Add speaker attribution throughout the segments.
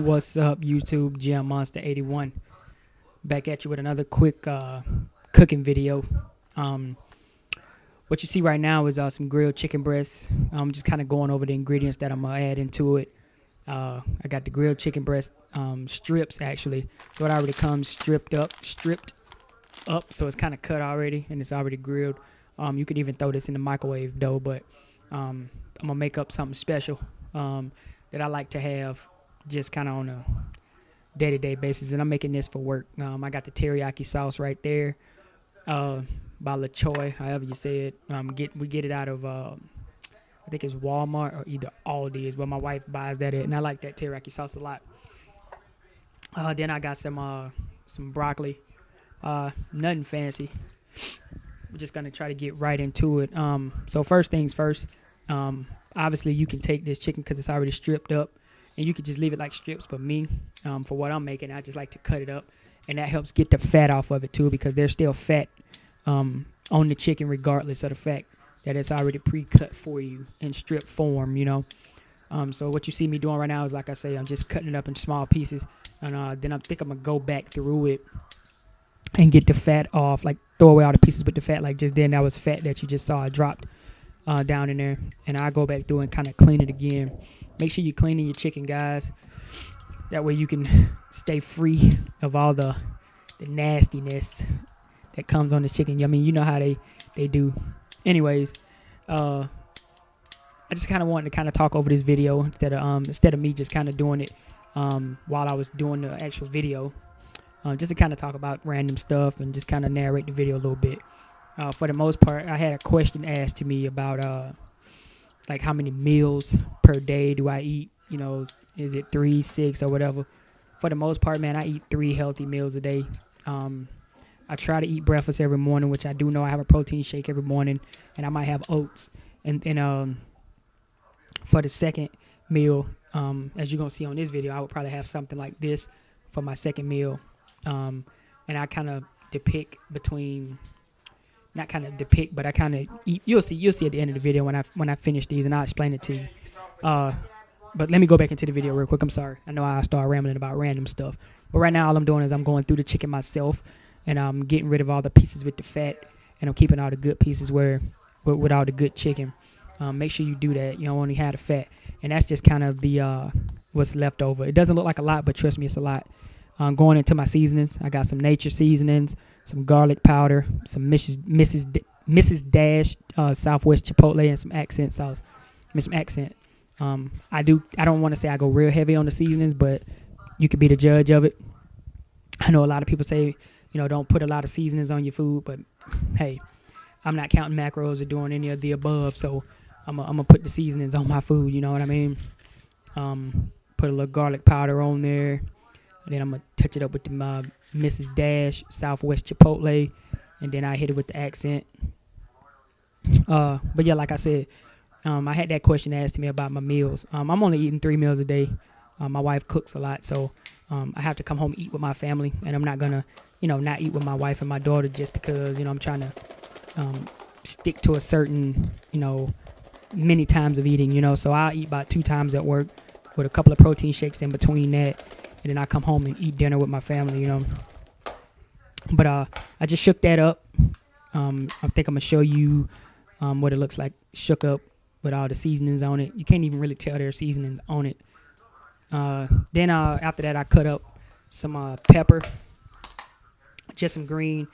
Speaker 1: What's up, YouTube? GymMonsta 81 back at you with another quick cooking video. What you see right now is some grilled chicken breasts. I'm just kind of going over the ingredients that I'm gonna add into it. I got the grilled chicken breast strips actually, so it already comes stripped up, so it's kind of cut already and it's already grilled. You could even throw this in the microwave though, but I'm gonna make up something special that I like to have just kind of on a day-to-day basis, and I'm making this for work. I got the teriyaki sauce right there by La Choy, however you say it. We get it out of I think it's Walmart or either Aldi is where my wife buys that at, and I like that teriyaki sauce a lot. Then I got some broccoli, nothing fancy. We're just gonna try to get right into it. So first things first, obviously you can take this chicken because it's already stripped up, and you could just leave it like strips. But me, for what I'm making, I just like to cut it up, and that helps get the fat off of it too, because there's still fat on the chicken regardless of the fact that it's already pre-cut for you in strip form, you know. So what you see me doing right now is, like I say, I'm just cutting it up in small pieces, and then I think I'm gonna go back through it and get the fat off, like throw away all the pieces with the fat, like just then that was fat that you just saw I dropped down in there, and I go back through and kind of clean it again. Make sure you're cleaning your chicken, guys. That way you can stay free of all the nastiness that comes on the chicken. I mean, you know how they do. Anyways, I just kind of wanted to kind of talk over this video instead of me just kind of doing it while I was doing the actual video. Just to kind of talk about random stuff and just kind of narrate the video a little bit. For the most part, I had a question asked to me about like how many meals per day do I eat? You know, is it 3, 6, or whatever? For the most part, man, I eat 3 healthy meals a day. I try to eat breakfast every morning, which I do know I have a protein shake every morning, and I might have oats. And then for the second meal, as you're going to see on this video, I would probably have something like this for my second meal. And I kind of depict between... Not kind of depict, but I kind of eat. You'll see at the end of the video when I finish these, and I'll explain it to you. But let me go back into the video real quick. I'm sorry. I know I start rambling about random stuff, but right now all I'm doing is I'm going through the chicken myself, and I'm getting rid of all the pieces with the fat, and I'm keeping all the good pieces with all the good chicken. Make sure you do that. You don't only have the fat, and that's just kind of the what's left over. It doesn't look like a lot, but trust me, it's a lot. Going into my seasonings, I got some nature seasonings, some garlic powder, some Mrs. Dash Southwest Chipotle, and some accent sauce. Some accent. I don't want to say I go real heavy on the seasonings, but you could be the judge of it. I know a lot of people say, you know, don't put a lot of seasonings on your food, but hey, I'm not counting macros or doing any of the above, so I'm gonna put the seasonings on my food. You know what I mean? Put a little garlic powder on there. And then I'm going to touch it up with the Mrs. Dash Southwest Chipotle. And then I hit it with the accent. But yeah, like I said, I had that question asked to me about my meals. I'm only eating 3 meals a day. My wife cooks a lot, so I have to come home and eat with my family. And I'm not going to, you know, not eat with my wife and my daughter just because, you know, I'm trying to stick to a certain, you know, many times of eating, you know. So I'll eat about 2 times at work with a couple of protein shakes in between that. And then I come home and eat dinner with my family, you know. But I just shook that up. I think I'm going to show you what it looks like shook up with all the seasonings on it. You can't even really tell there's seasonings on it. Then after that, I cut up some pepper. Just some green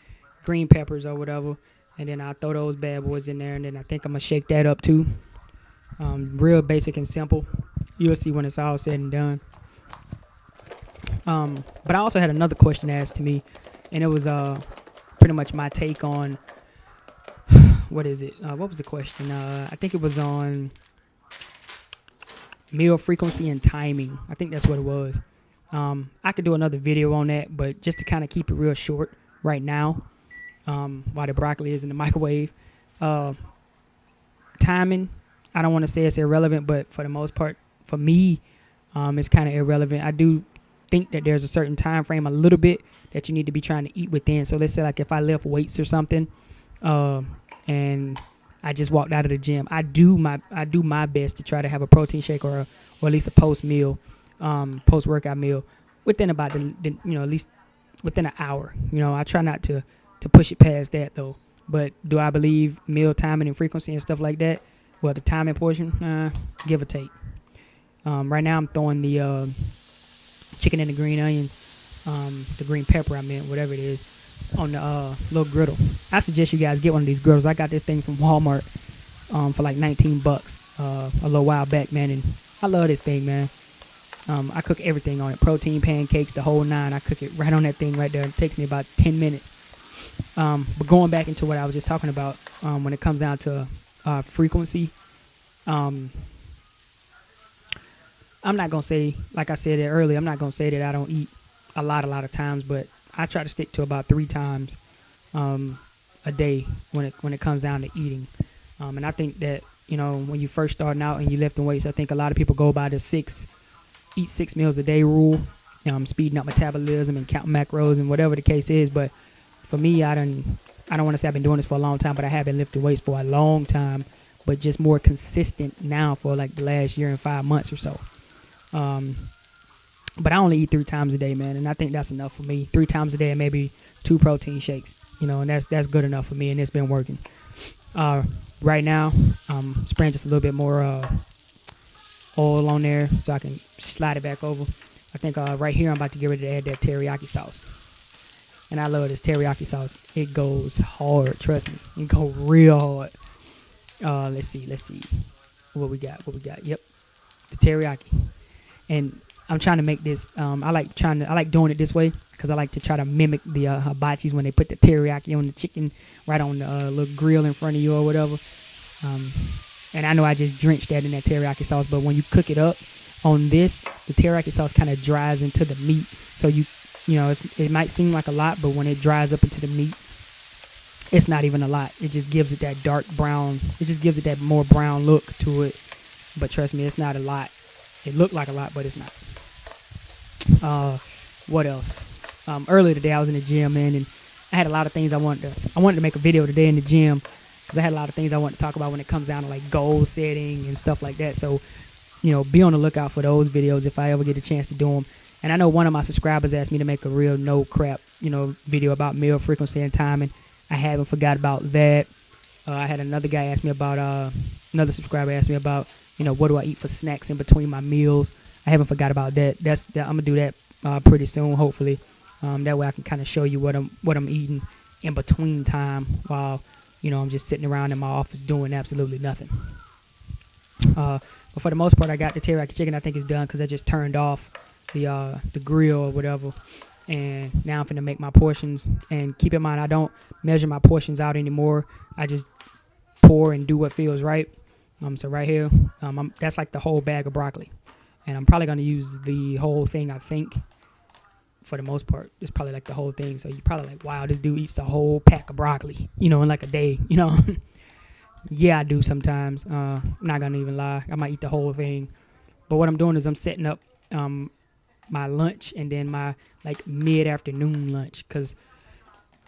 Speaker 1: peppers or whatever. And then I throw those bad boys in there. And then I think I'm going to shake that up too. Real basic and simple. You'll see when it's all said and done. But I also had another question asked to me, and it was pretty much my take on what is it? What was the question? I think it was on meal frequency and timing. I think that's what it was. I could do another video on that, but just to kind of keep it real short right now, while the broccoli is in the microwave. Timing, I don't want to say it's irrelevant, but for the most part, for me, it's kind of irrelevant. I do think that there's a certain time frame a little bit that you need to be trying to eat within. So let's say like if I lift weights or something, and I just walked out of the gym, I do my best to try to have a protein shake or at least a post meal post workout meal within about at least within an hour. I try not to push it past that though. But do I believe meal timing and frequency and stuff like that? Well, the timing portion, give or take. Right now I'm throwing the chicken and the green onions, the green pepper whatever it is, on the little griddle. I suggest you guys get one of these griddles. I got this thing from Walmart for like $19 a little while back, man, and I love this thing, man. I cook everything on it, protein, pancakes, the whole nine. I cook it right on that thing right there. It takes me about 10 minutes. But going back into what I was just talking about, when it comes down to frequency, I'm not going to say, like I said earlier, I'm not going to say that I don't eat a lot of times, but I try to stick to about 3 times a day when it comes down to eating. And I think that, when you first starting out and you lifting weights, I think a lot of people go by the eat 6 meals a day rule, speeding up metabolism and counting macros and whatever the case is. But for me, I don't want to say I've been doing this for a long time, but I have been lifting weights for a long time, but just more consistent now for like the last year and 5 months or so. But I only eat 3 times a day, man, and I think that's enough for me. 3 times a day and maybe 2 protein shakes, and that's good enough for me, and it's been working. Right now, spraying just a little bit more oil on there so I can slide it back over. I think right here I'm about to get ready to add that teriyaki sauce. And I love this teriyaki sauce. It goes hard, trust me. It goes real hard. Let's see. What we got? Yep, the teriyaki. And I'm trying to make this. I like doing it this way because I like to try to mimic the hibachis when they put the teriyaki on the chicken right on the little grill in front of you or whatever. And I know I just drenched that in that teriyaki sauce, but when you cook it up on this, the teriyaki sauce kind of dries into the meat. So it might seem like a lot, but when it dries up into the meat, it's not even a lot. It just gives it that dark brown. It just gives it that more brown look to it. But trust me, it's not a lot. It looked like a lot, but it's not. What else? Earlier today, I was in the gym, man, and I had a lot of things I wanted to make a video today in the gym because I had a lot of things I wanted to talk about when it comes down to like goal setting and stuff like that. So, be on the lookout for those videos if I ever get a chance to do them. And I know one of my subscribers asked me to make a real no crap, video about meal frequency and timing. I haven't forgot about that. I had another guy ask me about, another subscriber asked me about, what do I eat for snacks in between my meals. I haven't forgot about that. I'm gonna do that pretty soon, hopefully. That way I can kind of show you what I'm eating in between time while I'm just sitting around in my office doing absolutely nothing. But for the most part, I got the teriyaki chicken. I think it's done because I just turned off the grill or whatever, and now I'm finna make my portions. And keep in mind, I don't measure my portions out anymore. I just pour and do what feels right. So right here, that's like the whole bag of broccoli, and I'm probably gonna use the whole thing. I think, for the most part, it's probably like the whole thing. So you're probably like, wow, this dude eats a whole pack of broccoli, in like a day, Yeah, I do sometimes. Not gonna even lie, I might eat the whole thing. But what I'm doing is I'm setting up my lunch and then my like mid-afternoon lunch, because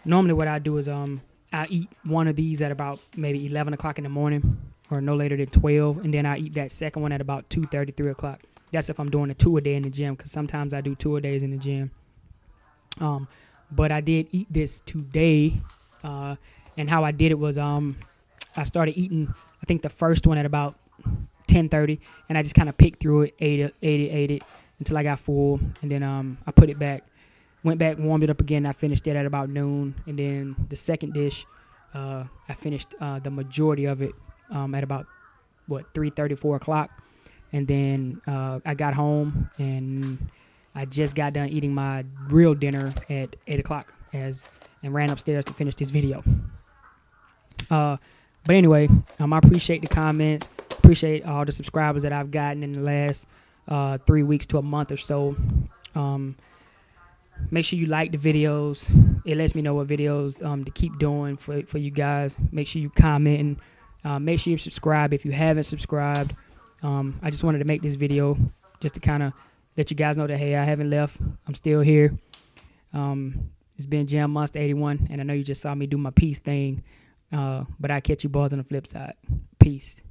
Speaker 1: normally what I do is I eat one of these at about maybe 11 o'clock in the morning or no later than 12, and then I eat that second one at about 2:30, 3 o'clock. That's if I'm doing a 2 a day in the gym, because sometimes I do 2 a days in the gym. But I did eat this today, and how I did it was I started eating, I think the first one at about 10:30, and I just kind of picked through it, ate it until I got full, and then I put it back, went back, warmed it up again. I finished it at about noon, and then the second dish, I finished the majority of it at about 3:30, 4 o'clock, and then I got home and I just got done eating my real dinner at 8 o'clock and ran upstairs to finish this video. But anyway, I appreciate the comments, appreciate all the subscribers that I've gotten in the last 3 weeks to a month or so. Make sure you like the videos. It lets me know what videos to keep doing for you guys. Make sure you comment, and make sure you subscribe if you haven't subscribed. I just wanted to make this video just to kind of let you guys know that, hey, I haven't left. I'm still here. It's been GymMonsta 81, and I know you just saw me do my peace thing, but I catch you boys on the flip side. Peace.